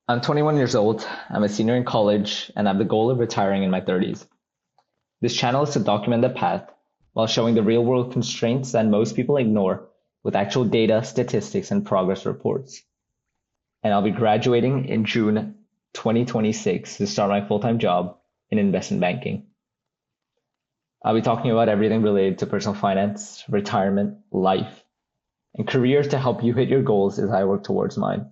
I'm 21 years old. I'm a senior in college and I have the goal of retiring in my 30s. This channel is to document the path while showing the real world constraints that most people ignore with actual data, statistics, and progress reports. And I'll be graduating in June 2026 to start my full time job in investment banking. I'll be talking about everything related to personal finance, retirement, life, and careers to help you hit your goals as I work towards mine.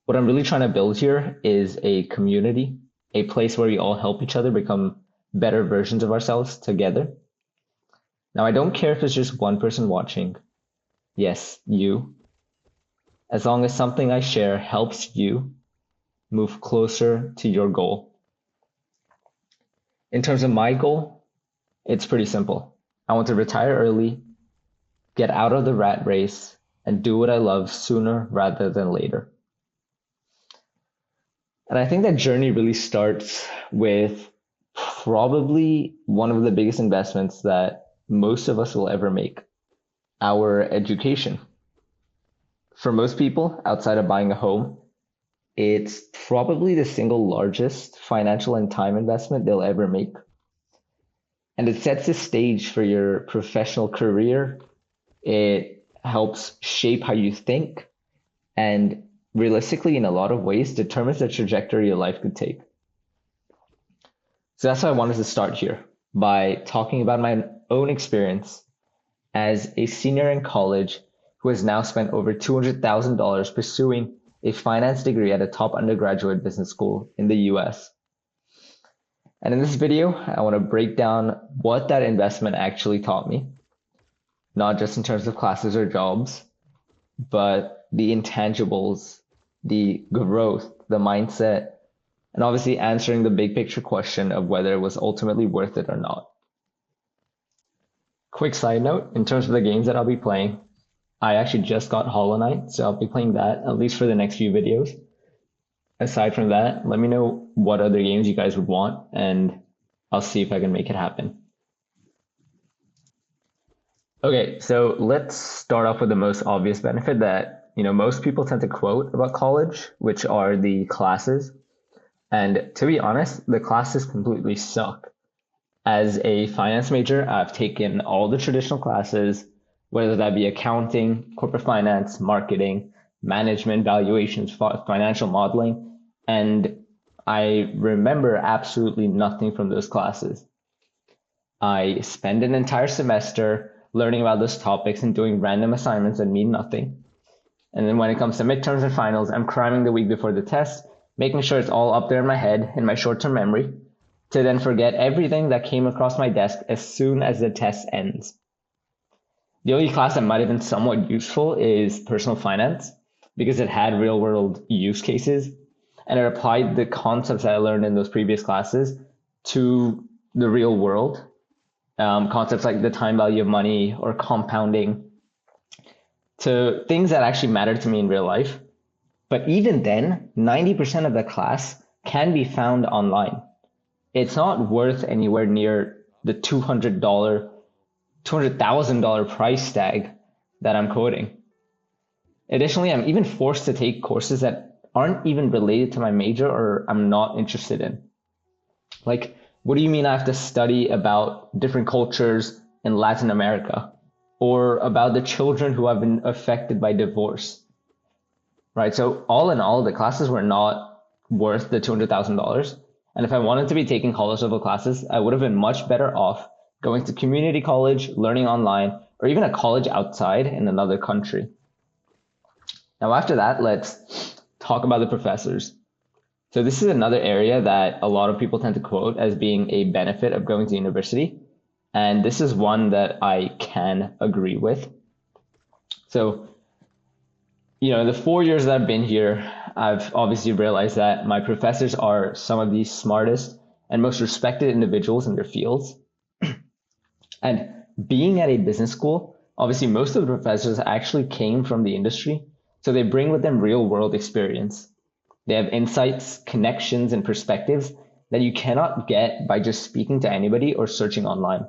What I'm really trying to build here is a community, a place where we all help each other become better versions of ourselves together. Now, I don't care if it's just one person watching. Yes, you. As long as something I share helps you move closer to your goal. In terms of my goal, it's pretty simple. I want to retire early, get out of the rat race, and do what I love sooner rather than later. And I think that journey really starts with probably one of the biggest investments that most of us will ever make, our education. For most people, outside of buying a home, it's probably the single largest financial and time investment they'll ever make. And it sets the stage for your professional career. It helps shape how you think and realistically, in a lot of ways, determines the trajectory your life could take. So that's why I wanted to start here by talking about my own experience as a senior in college who has now spent over $200,000 pursuing a finance degree at a top undergraduate business school in the US. And in this video, I want to break down what that investment actually taught me, not just in terms of classes or jobs, but the intangibles, the growth, the mindset, and obviously answering the big picture question of whether it was ultimately worth it or not. Quick side note, in terms of the games that I'll be playing, I actually just got Hollow Knight, so I'll be playing that at least for the next few videos. Aside from that, let me know what other games you guys would want, and I'll see if I can make it happen. Okay, so let's start off with the most obvious benefit that most people tend to quote about college, which are the classes. And to be honest, the classes completely suck. As a finance major, I've taken all the traditional classes, whether that be accounting, corporate finance, marketing, management, valuations, financial modeling, and I remember absolutely nothing from those classes. I spend an entire semester learning about those topics and doing random assignments that mean nothing. And then when it comes to midterms and finals, I'm cramming the week before the test, making sure it's all up there in my head, in my short-term memory, to then forget everything that came across my desk as soon as the test ends. The only class that might have been somewhat useful is personal finance, because it had real-world use cases, and it applied the concepts that I learned in those previous classes to the real world. Concepts like the time value of money or compounding, to things that actually mattered to me in real life. But even then, 90% of the class can be found online. It's not worth anywhere near the $200,000 price tag that I'm quoting. Additionally, I'm even forced to take courses that aren't even related to my major or I'm not interested in. Like, what do you mean I have to study about different cultures in Latin America? Or about the children who have been affected by divorce, right? So all in all, the classes were not worth the $200,000. And if I wanted to be taking college level classes, I would have been much better off going to community college, learning online, or even a college outside in another country. Now, after that, let's talk about the professors. So this is another area that a lot of people tend to quote as being a benefit of going to university. And this is one that I can agree with. So, the 4 years that I've been here, I've obviously realized that my professors are some of the smartest and most respected individuals in their fields. And being at a business school, obviously most of the professors actually came from the industry. So they bring with them real world experience. They have insights, connections, and perspectives that you cannot get by just speaking to anybody or searching online.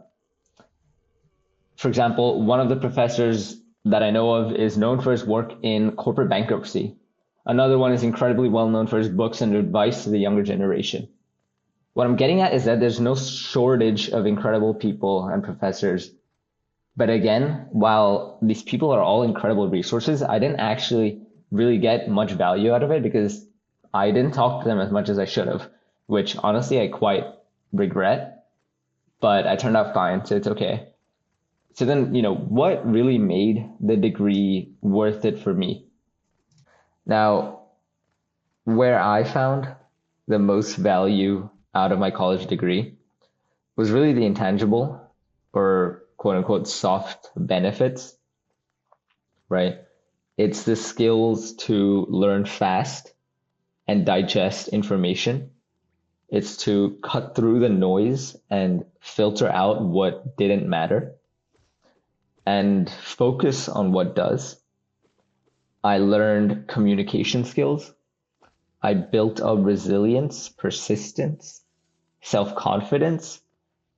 For example, one of the professors that I know of is known for his work in corporate bankruptcy. Another one is incredibly well known for his books and advice to the younger generation. What I'm getting at is that there's no shortage of incredible people and professors. But again, while these people are all incredible resources, I didn't actually really get much value out of it because I didn't talk to them as much as I should have, which honestly I quite regret, but I turned out fine, so it's okay. So then, what really made the degree worth it for me? Now, where I found the most value out of my college degree was really the intangible or quote unquote soft benefits, right? It's the skills to learn fast and digest information. It's to cut through the noise and filter out what didn't matter and focus on what does. I learned communication skills. I built up resilience, persistence, self-confidence,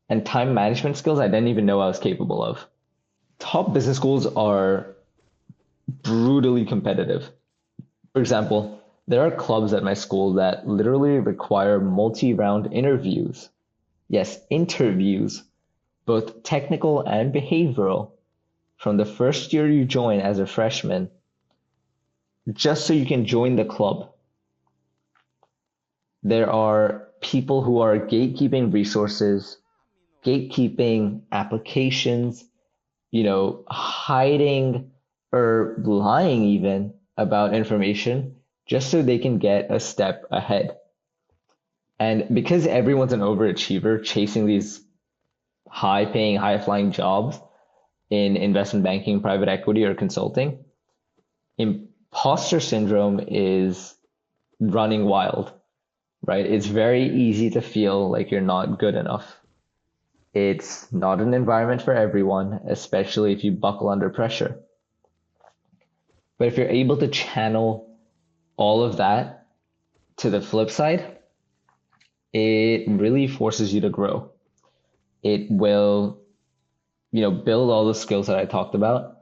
and time management skills I didn't even know I was capable of. Top business schools are brutally competitive. For example, there are clubs at my school that literally require multi-round interviews. Yes, interviews, both technical and behavioral, from the first year you join as a freshman, just so you can join the club. There are people who are gatekeeping resources, gatekeeping applications, hiding or lying even about information just so they can get a step ahead. And because everyone's an overachiever chasing these high paying, high flying jobs in investment banking, private equity, or consulting, imposter syndrome is running wild, right? It's very easy to feel like you're not good enough. It's not an environment for everyone, especially if you buckle under pressure. But if you're able to channel all of that to the flip side, it really forces you to grow. It will, build all the skills that I talked about,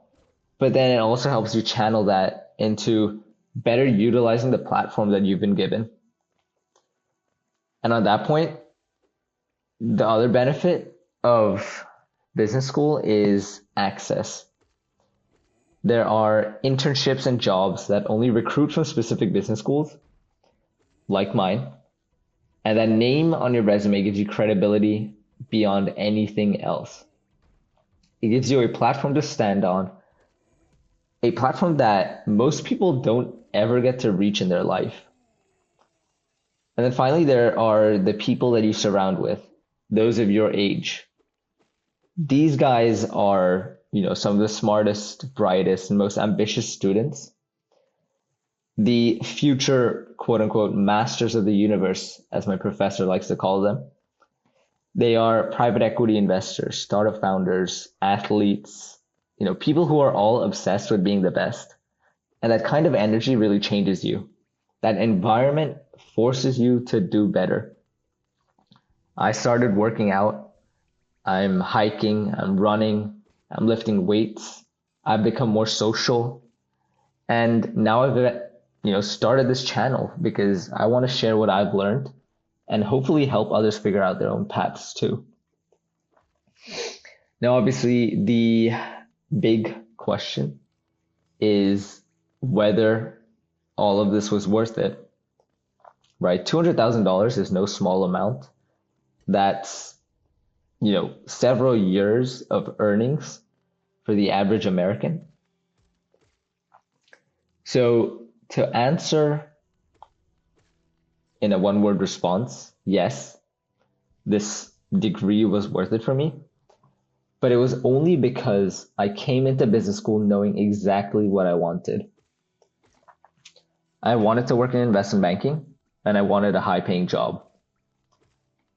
but then it also helps you channel that into better utilizing the platform that you've been given. And on that point, the other benefit of business school is access. There are internships and jobs that only recruit from specific business schools, like mine, and that name on your resume gives you credibility beyond anything else. It gives you a platform to stand on, a platform that most people don't ever get to reach in their life. And then finally, there are the people that you surround with, those of your age. These guys are, some of the smartest, brightest, and most ambitious students. The future, quote unquote, masters of the universe, as my professor likes to call them. They are private equity investors, startup founders, athletes, people who are all obsessed with being the best. And that kind of energy really changes you. That environment forces you to do better. I started working out. I'm hiking, I'm running, I'm lifting weights. I've become more social. And now I've started this channel because I want to share what I've learned and hopefully help others figure out their own paths too. Now, obviously, the big question is whether all of this was worth it, right? $200,000 is no small amount. That's, several years of earnings for the average American. So to answer in a one-word response, yes, this degree was worth it for me, but it was only because I came into business school knowing exactly what I wanted. I wanted to work in investment banking, and I wanted a high-paying job.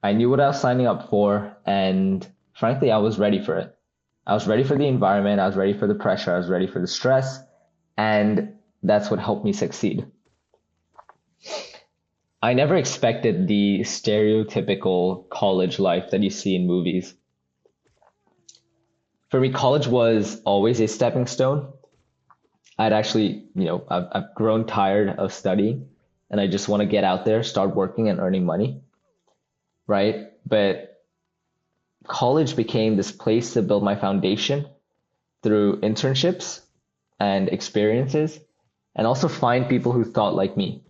I knew what I was signing up for, and frankly, I was ready for it. I was ready for the environment, I was ready for the pressure, I was ready for the stress, and that's what helped me succeed. I never expected the stereotypical college life that you see in movies. For me, college was always a stepping stone. I'd actually, I've grown tired of studying and I just want to get out there, start working and earning money, right? But college became this place to build my foundation through internships and experiences and also find people who thought like me.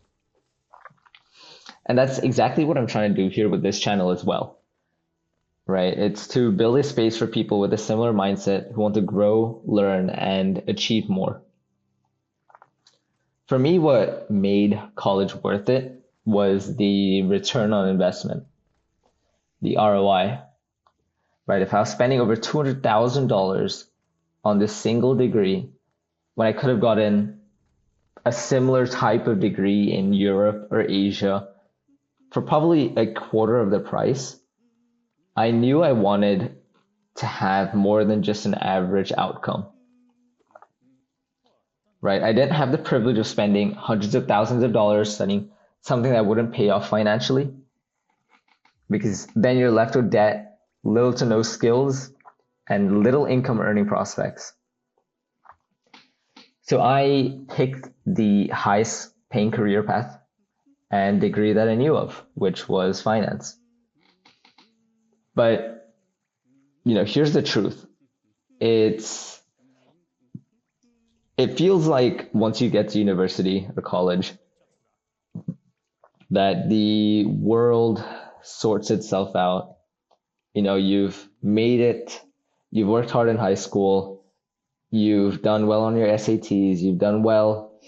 And that's exactly what I'm trying to do here with this channel as well, right? It's to build a space for people with a similar mindset who want to grow, learn, and achieve more. For me, what made college worth it was the return on investment, the ROI, right? If I was spending over $200,000 on this single degree when I could have gotten a similar type of degree in Europe or Asia for probably a quarter of the price, I knew I wanted to have more than just an average outcome, right? I didn't have the privilege of spending hundreds of thousands of dollars studying something that wouldn't pay off financially, because then you're left with debt, little to no skills, and little income earning prospects. So I picked the highest paying career path and degree that I knew of, which was finance. But, here's the truth. It feels like once you get to university or college that the world sorts itself out. You've made it, you've worked hard in high school, you've done well on your SATs, you've done well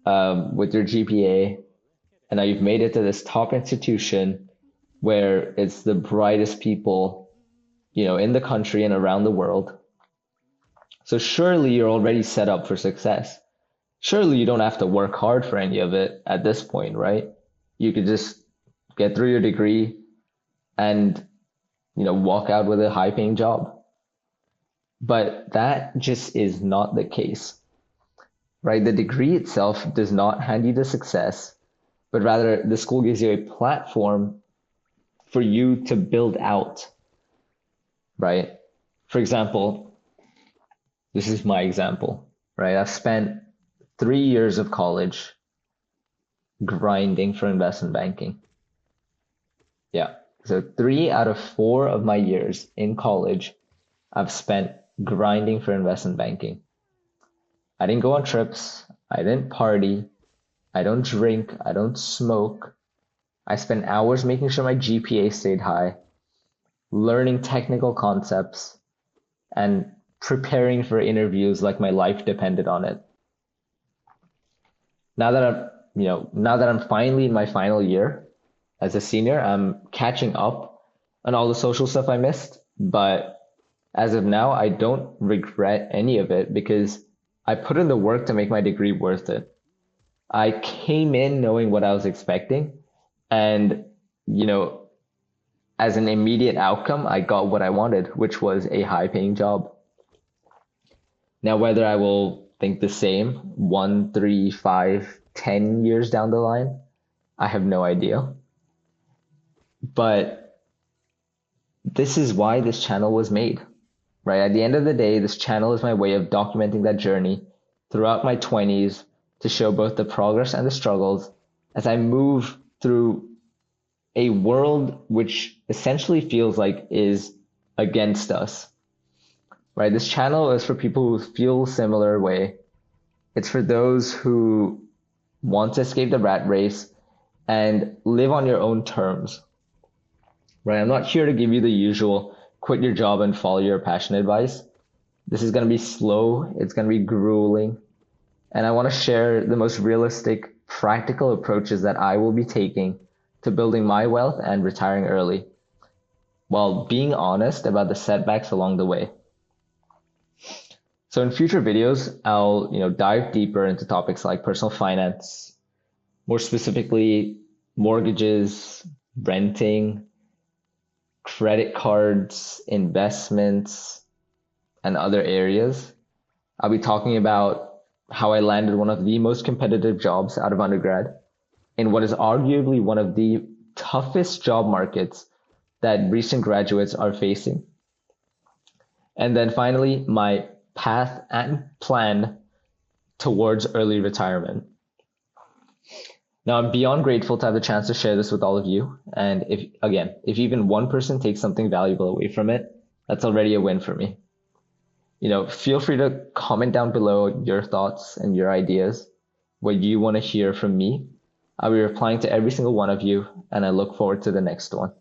with your GPA, and now you've made it to this top institution where it's the brightest people, in the country and around the world. So surely you're already set up for success. Surely you don't have to work hard for any of it at this point, right? You could just get through your degree and, walk out with a high paying job. But that just is not the case, right? The degree itself does not hand you the success, but rather the school gives you a platform for you to build out, right? For example, this is my example, right? I've spent 3 years of college grinding for investment banking. Yeah. So 3 out of 4 of my years in college, I've spent grinding for investment banking. I didn't go on trips. I didn't party. I don't drink. I don't smoke. I spent hours making sure my GPA stayed high, learning technical concepts, and preparing for interviews like my life depended on it. Now that I'm finally in my final year as a senior, I'm catching up on all the social stuff I missed. But as of now, I don't regret any of it because I put in the work to make my degree worth it. I came in knowing what I was expecting, and you know, as an immediate outcome, I got what I wanted, which was a high paying job. Now, whether I will think the same 1, 3, 5, 10 years down the line, I have no idea. But this is why this channel was made, right? At the end of the day, this channel is my way of documenting that journey throughout my 20s to show both the progress and the struggles as I move through a world which essentially feels like is against us, right? This channel is for people who feel similar way. It's for those who want to escape the rat race and live on your own terms, right? I'm not here to give you the usual quit your job and follow your passion advice. This is going to be slow. It's going to be grueling. And I want to share the most realistic, practical approaches that I will be taking to building my wealth and retiring early, while being honest about the setbacks along the way. So in future videos, I'll dive deeper into topics like personal finance, more specifically mortgages, renting, credit cards, investments, and other areas. I'll be talking about how I landed one of the most competitive jobs out of undergrad in what is arguably one of the toughest job markets that recent graduates are facing. And then finally, my path and plan towards early retirement. Now, I'm beyond grateful to have the chance to share this with all of you. And if even one person takes something valuable away from it, that's already a win for me. Feel free to comment down below your thoughts and your ideas, what you want to hear from me. I'll be replying to every single one of you, and I look forward to the next one.